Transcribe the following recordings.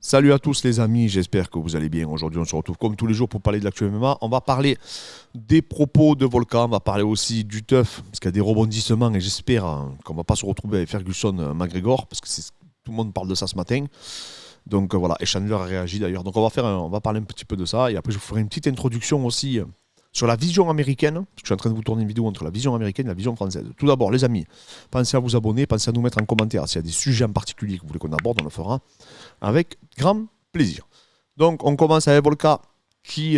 Salut à tous les amis, j'espère que vous allez bien. Aujourd'hui, on se retrouve comme tous les jours pour parler de l'actu MMA. On va parler des propos de Volkan, on va parler aussi du teuf, parce qu'il y a des rebondissements et j'espère qu'on ne va pas se retrouver avec Ferguson-McGregor, parce que tout le monde parle de ça ce matin. Donc voilà, et Chandler a réagi d'ailleurs. Donc on va parler un petit peu de ça et après je vous ferai une petite introduction aussi sur la vision américaine, parce que je suis en train de vous tourner une vidéo entre la vision américaine et la vision française. Tout d'abord, les amis, pensez à vous abonner, pensez à nous mettre en commentaire s'il y a des sujets en particulier que vous voulez qu'on aborde, on le fera avec grand plaisir. Donc on commence avec Volka qui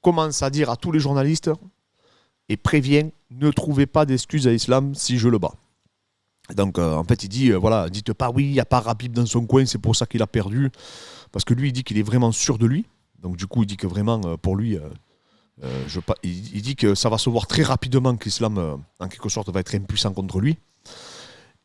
commence à dire à tous les journalistes et prévient, ne trouvez pas d'excuses à Islam si je le bats. Donc en fait il dit, voilà, dites pas oui, il n'y a pas Khabib dans son coin, c'est pour ça qu'il a perdu. Parce que lui il dit qu'il est vraiment sûr de lui. Donc du coup il dit que vraiment pour lui, il dit que ça va se voir très rapidement qu'Islam en quelque sorte va être impuissant contre lui.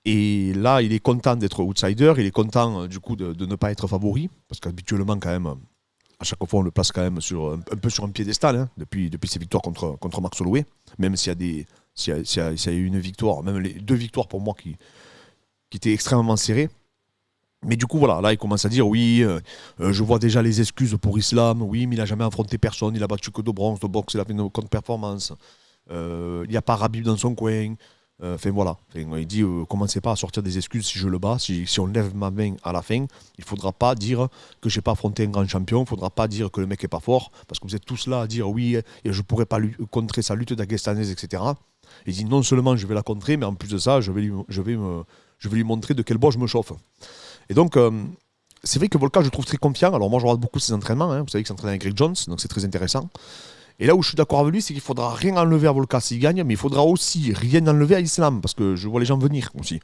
Et là, il est content d'être outsider, il est content du coup de ne pas être favori, parce qu'habituellement quand même, à chaque fois on le place quand même un peu sur un piédestal, hein, depuis ses victoires contre Max Holloway, même s'il y a eu une victoire, même les deux victoires pour moi qui étaient extrêmement serrées. Mais du coup, voilà, là, il commence à dire, oui, je vois déjà les excuses pour Islam, oui, mais il n'a jamais affronté personne, il a battu que de bronze, de boxe, il a fait une contre-performance, il n'y a pas Khabib dans son coin. Enfin voilà, il dit commencez pas à sortir des excuses si je le bats, si on lève ma main à la fin, il faudra pas dire que j'ai pas affronté un grand champion, il faudra pas dire que le mec est pas fort, parce que vous êtes tous là à dire oui, et je pourrais pas contrer sa lutte d'Agestanaise, etc. Il dit non seulement je vais la contrer, mais en plus de ça, je vais lui montrer de quel bois je me chauffe. Et donc, c'est vrai que Volkan, je le trouve très confiant. Alors moi, je regarde beaucoup ses entraînements, hein. Vous savez qu'il s'entraîne avec Greg Jones, donc c'est très intéressant. Et là où je suis d'accord avec lui, c'est qu'il ne faudra rien enlever à Volkan s'il gagne, mais il faudra aussi rien enlever à Islam, parce que je vois les gens venir aussi.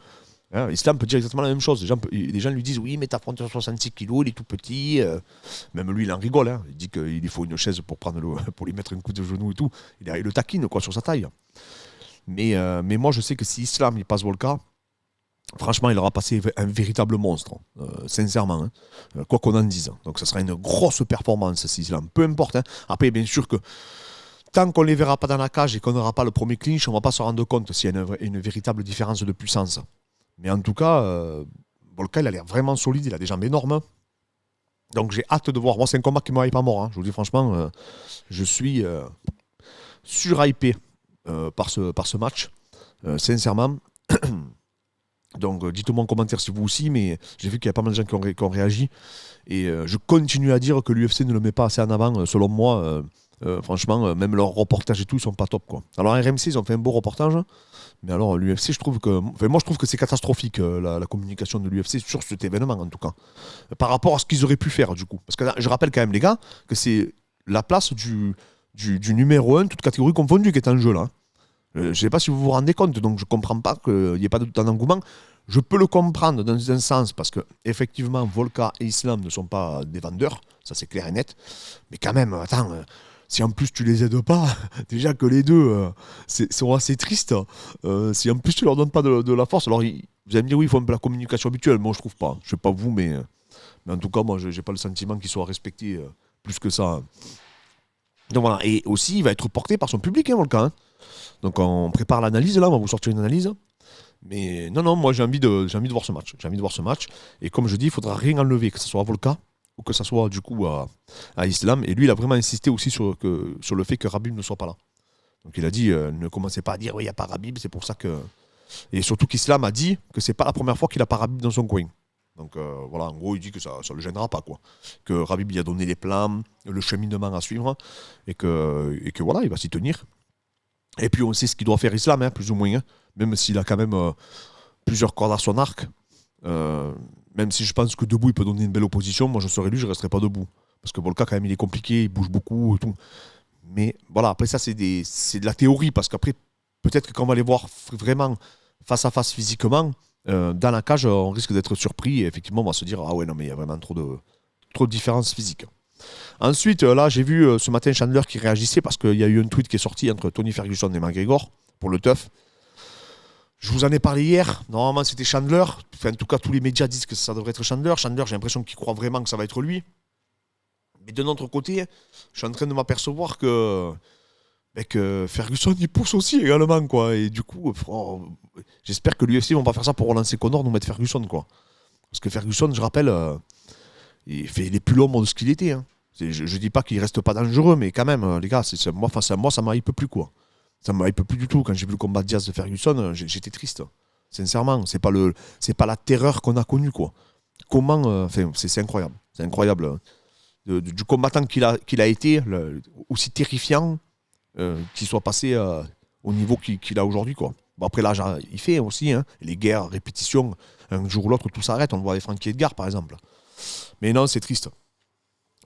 Hein, Islam peut dire exactement la même chose. Les gens lui disent oui, mais t'affrontes 66 kilos, il est tout petit. Même lui, il en rigole. Hein. Il dit qu'il lui faut une chaise pour lui mettre un coup de genou et tout. Il le taquine quoi, sur sa taille. Mais moi, je sais que si Islam il passe Volkan, franchement, il aura passé un véritable monstre, sincèrement, hein, quoi qu'on en dise. Donc, ça sera une grosse performance, si Islam. Peu importe. Hein. Après, bien sûr que tant qu'on ne les verra pas dans la cage et qu'on n'aura pas le premier clinch, on ne va pas se rendre compte s'il y a une véritable différence de puissance. Mais en tout cas, Volkan, il a l'air vraiment solide, il a des jambes énormes. Donc, j'ai hâte de voir. Moi, c'est un combat qui ne me hype pas mort. Hein. Je vous dis franchement, je suis sur-hypé par ce match, sincèrement. Donc dites-moi en commentaire si vous aussi, mais j'ai vu qu'il y a pas mal de gens qui ont réagi. Et je continue à dire que l'UFC ne le met pas assez en avant, selon moi. Franchement, même leurs reportages et tout, ils sont pas top, quoi. Alors RMC, ils ont fait un beau reportage, mais alors l'UFC, je trouve que... Enfin, moi, je trouve que c'est catastrophique, la communication de l'UFC sur cet événement, en tout cas. Par rapport à ce qu'ils auraient pu faire, du coup. Parce que je rappelle quand même, les gars, que c'est la place du numéro 1, toute catégorie confondue, qui est en jeu, là. Je ne sais pas si vous vous rendez compte, donc je ne comprends pas qu'il n'y ait pas d'engouement. Je peux le comprendre dans un sens, parce que effectivement, Volkan et Islam ne sont pas des vendeurs, ça c'est clair et net. Mais quand même, attends, si en plus tu les aides pas, déjà que les deux sont assez tristes, si en plus tu leur donnes pas de la force, alors vous allez me dire oui, il faut un peu la communication habituelle. Moi je trouve pas, je sais pas vous, mais en tout cas, moi je n'ai pas le sentiment qu'ils soient respectés plus que ça. Donc voilà, et aussi il va être porté par son public, hein, Volkan. Hein. Donc on prépare l'analyse, là, on va vous sortir une analyse. Mais non, moi j'ai envie de voir ce match. J'ai envie de voir ce match. Et comme je dis, il ne faudra rien enlever, que ce soit à Volkan ou que ce soit du coup à Islam. Et lui, il a vraiment insisté aussi sur le fait que Khabib ne soit pas là. Donc il a dit, ne commencez pas à dire, oui, il n'y a pas Khabib, c'est pour ça que... Et surtout qu'Islam a dit que c'est pas la première fois qu'il n'a pas Khabib dans son coin. Donc voilà, en gros, il dit que ça ne le gênera pas, quoi. Que Khabib lui a donné les plans, le cheminement à suivre, et que voilà, il va s'y tenir. Et puis on sait ce qu'il doit faire Islam, hein, plus ou moins, hein, même s'il a quand même plusieurs cordes à son arc. Même si je pense que debout il peut donner une belle opposition, moi je serais lui, je ne resterais pas debout. Parce que Volkan quand même il est compliqué, il bouge beaucoup et tout. Mais voilà, après ça c'est de la théorie, parce qu'après peut-être que quand on va les voir vraiment face à face physiquement, dans la cage on risque d'être surpris et effectivement on va se dire ah ouais non mais il y a vraiment trop de différences physiques. Ensuite, là, j'ai vu ce matin Chandler qui réagissait parce qu'il y a eu un tweet qui est sorti entre Tony Ferguson et McGregor pour le teuf. Je vous en ai parlé hier. Normalement, c'était Chandler. Enfin, en tout cas, tous les médias disent que ça devrait être Chandler. Chandler, j'ai l'impression qu'il croit vraiment que ça va être lui. Mais de notre côté, je suis en train de m'apercevoir que Ferguson, il pousse aussi également, quoi. Et du coup, j'espère que l'UFC ne vont pas faire ça pour relancer Conor, nous mettre Ferguson, quoi. Parce que Ferguson, je rappelle... il est plus l'homme de ce qu'il était. Hein. Je dis pas qu'il reste pas dangereux, mais quand même, les gars, moi, face à moi, ça m'hype plus, quoi. Ça m'hype plus du tout. Quand j'ai vu le combat de Diaz de Ferguson, j'étais triste. Sincèrement, c'est pas la terreur qu'on a connue, quoi. Comment, c'est incroyable. C'est incroyable. Hein. Du combattant qu'il a été, aussi terrifiant qu'il soit passé au niveau qu'il a aujourd'hui, quoi. Bon, après l'âge, il fait aussi, hein, les guerres, répétitions, un jour ou l'autre, tout s'arrête. On le voit avec Frankie Edgar, par exemple. Mais non, c'est triste.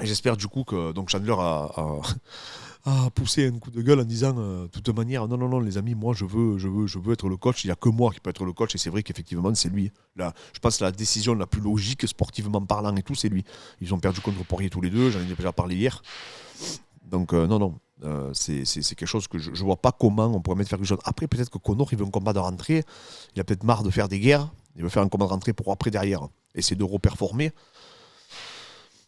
Et j'espère du coup que donc Chandler a poussé un coup de gueule en disant de toute manière, non, les amis, moi je veux être le coach. Il n'y a que moi qui peux être le coach. Et c'est vrai qu'effectivement, c'est lui. Là, je pense que la décision la plus logique, sportivement parlant et tout, c'est lui. Ils ont perdu contre Poirier tous les deux. J'en ai déjà parlé hier. Donc, non. C'est quelque chose que je ne vois pas comment on pourrait mettre Ferguson. Après, peut-être que Conor, il veut un combat de rentrée. Il a peut-être marre de faire des guerres. Il veut faire un combat de rentrée pour après, derrière, essayer de reperformer.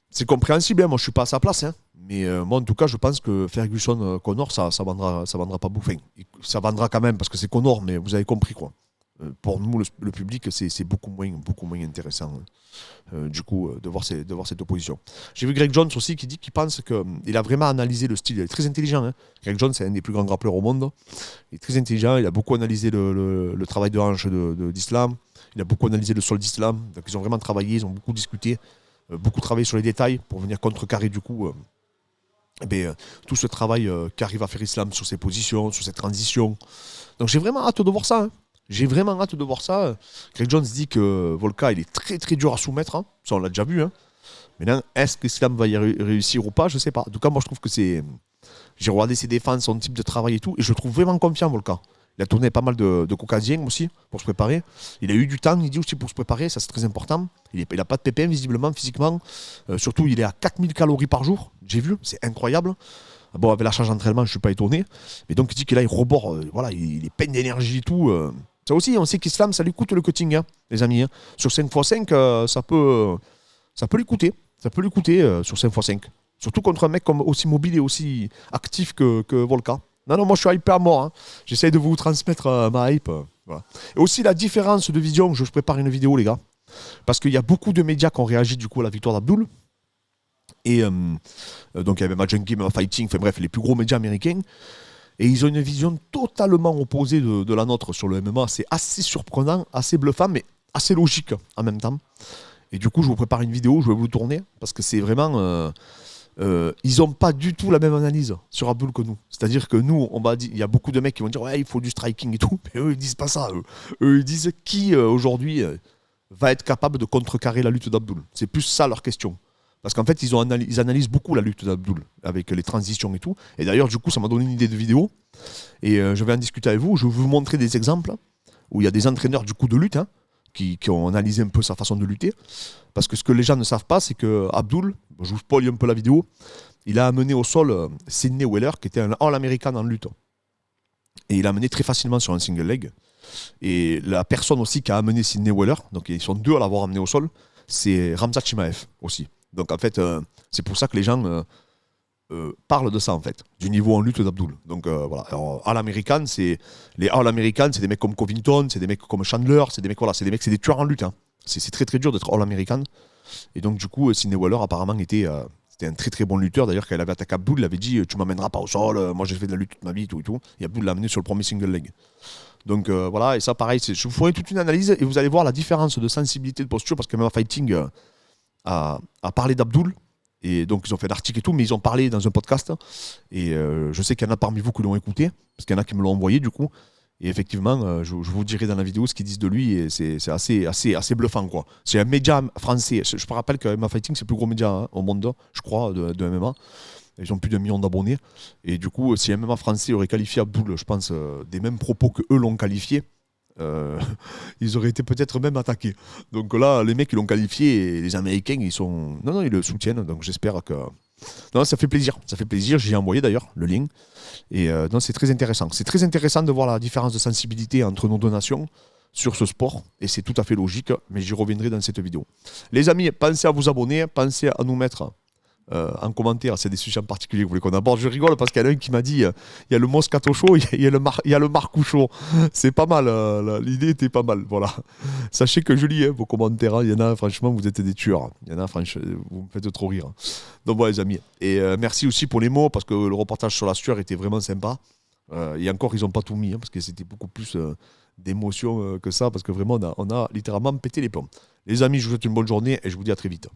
C'est compréhensible, hein. Moi je suis pas à sa place, hein. Mais moi en tout cas je pense que Ferguson-Conor ça vendra pas beaucoup. Enfin, ça vendra quand même parce que c'est Conor, mais vous avez compris quoi. Pour nous le public c'est beaucoup moins intéressant du coup de voir cette opposition. J'ai vu Greg Jones aussi qui dit qu'il pense qu'il a vraiment analysé le style. Il est très intelligent. Hein. Greg Jones c'est un des plus grands grappleurs au monde. Il est très intelligent. Il a beaucoup analysé le travail de hanche d'Islam. Il a beaucoup analysé le sol d'Islam. Donc ils ont vraiment travaillé, ils ont beaucoup discuté. Beaucoup travaillé sur les détails pour venir contrecarrer du coup tout ce travail qu'arrive à faire Islam sur ses positions, sur ses transitions. Donc j'ai vraiment hâte de voir ça. Hein. J'ai vraiment hâte de voir ça. Greg Jones dit que Volka il est très très dur à soumettre. Hein. Ça on l'a déjà vu. Hein. Maintenant, est-ce qu'Islam va y réussir ou pas? Je ne sais pas. En tout cas, moi je trouve que c'est. J'ai regardé ses défenses, son type de travail et tout, et je le trouve vraiment confiant, Volka. Il a tourné pas mal de caucasiens aussi pour se préparer. Il a eu du temps, il dit aussi, pour se préparer, ça c'est très important. Il n'a pas de pépins visiblement, physiquement. Surtout, il est à 4000 calories par jour, j'ai vu, c'est incroyable. Bon, avec la charge d'entraînement, je ne suis pas étonné. Mais donc, il dit qu'il a, il rebord, voilà, il est plein d'énergie et tout. Ça aussi, on sait qu'Islam, ça lui coûte le cutting, hein, les amis. Hein. Sur 5x5, ça peut lui coûter. Ça peut lui coûter sur 5x5. Surtout contre un mec comme aussi mobile et aussi actif que Volka. Non, moi je suis hyper mort. Hein. J'essaye de vous transmettre ma hype. Voilà. Et aussi la différence de vision, je prépare une vidéo les gars. Parce qu'il y a beaucoup de médias qui ont réagi du coup à la victoire d'Abdul. Et donc il y avait Junkie, Fighting, enfin bref, les plus gros médias américains. Et ils ont une vision totalement opposée de la nôtre sur le MMA. C'est assez surprenant, assez bluffant, mais assez logique en même temps. Et du coup je vous prépare une vidéo, je vais vous le tourner. Parce que c'est vraiment... ils n'ont pas du tout la même analyse sur Abdul que nous. C'est-à-dire que nous, on va dire, il y a beaucoup de mecs qui vont dire ouais, il faut du striking et tout, mais eux ils disent pas ça. Eux ils disent qui aujourd'hui va être capable de contrecarrer la lutte d'Abdul. C'est plus ça leur question. Parce qu'en fait, ils analysent beaucoup la lutte d'Abdul avec les transitions et tout. Et d'ailleurs, du coup, ça m'a donné une idée de vidéo. Et je vais en discuter avec vous. Je vais vous montrer des exemples où il y a des entraîneurs du coup de lutte qui ont analysé un peu sa façon de lutter. Parce que ce que les gens ne savent pas, c'est que Abdul, je vous spoil un peu la vidéo, il a amené au sol Sidney Weller, qui était un All-American en lutte. Et il l'a amené très facilement sur un single leg. Et la personne aussi qui a amené Sidney Weller, donc ils sont deux à l'avoir amené au sol, c'est Khamzat Chimaev aussi. Donc en fait, c'est pour ça que les gens parlent de ça en fait, du niveau en lutte d'Abdul. Donc voilà. Alors, All-American, les All-American, c'est des mecs comme Covington, c'est des mecs comme Chandler, c'est des tueurs en lutte. Hein. C'est très très dur d'être All-American. Et donc du coup, Sidney Weller apparemment c'était un très très bon lutteur. D'ailleurs, quand il avait attaqué Abdul, il avait dit tu m'amèneras pas au sol, moi j'ai fait de la lutte toute ma vie, tout et tout. Et Abdul l'a amené sur le premier single leg. Donc voilà, et ça pareil, je vous ferai toute une analyse et vous allez voir la différence de sensibilité de posture parce que MMA Fighting a parlé d'Abdul. Et donc ils ont fait l'article et tout, mais ils ont parlé dans un podcast. Et je sais qu'il y en a parmi vous qui l'ont écouté, parce qu'il y en a qui me l'ont envoyé du coup. Et effectivement, je vous dirai dans la vidéo ce qu'ils disent de lui, et c'est assez bluffant, quoi. C'est un média français. Je me rappelle que MMA Fighting, c'est le plus gros média au monde, je crois, de MMA. Ils ont plus d'1 million d'abonnés. Et du coup, si MMA français aurait qualifié Abdul, je pense, des mêmes propos que eux l'ont qualifié, ils auraient été peut-être même attaqués. Donc là, les mecs, ils l'ont qualifié, et les Américains, ils le soutiennent. Donc j'espère que... Non, ça fait plaisir. Ça fait plaisir. J'ai envoyé d'ailleurs le lien. Et non, c'est très intéressant. C'est très intéressant de voir la différence de sensibilité entre nos deux nations sur ce sport. Et c'est tout à fait logique, mais j'y reviendrai dans cette vidéo. Les amis, pensez à vous abonner, pensez à nous mettre en commentaire, s'il y a des sujets en particulier que vous voulez qu'on aborde. Je rigole parce qu'il y en a un qui m'a dit il y a le Moscato Show, il y a le Marcou Show. C'est pas mal, l'idée était pas mal. Voilà. Sachez que je lis vos commentaires. Il y en a, franchement, vous êtes des tueurs. Il y en a, franchement, vous me faites trop rire. Donc voilà, les amis. Et merci aussi pour les mots parce que le reportage sur la sueur était vraiment sympa. Et encore, ils n'ont pas tout mis parce que c'était beaucoup plus d'émotion que ça parce que vraiment, on a littéralement pété les plombs. Les amis, je vous souhaite une bonne journée et je vous dis à très vite.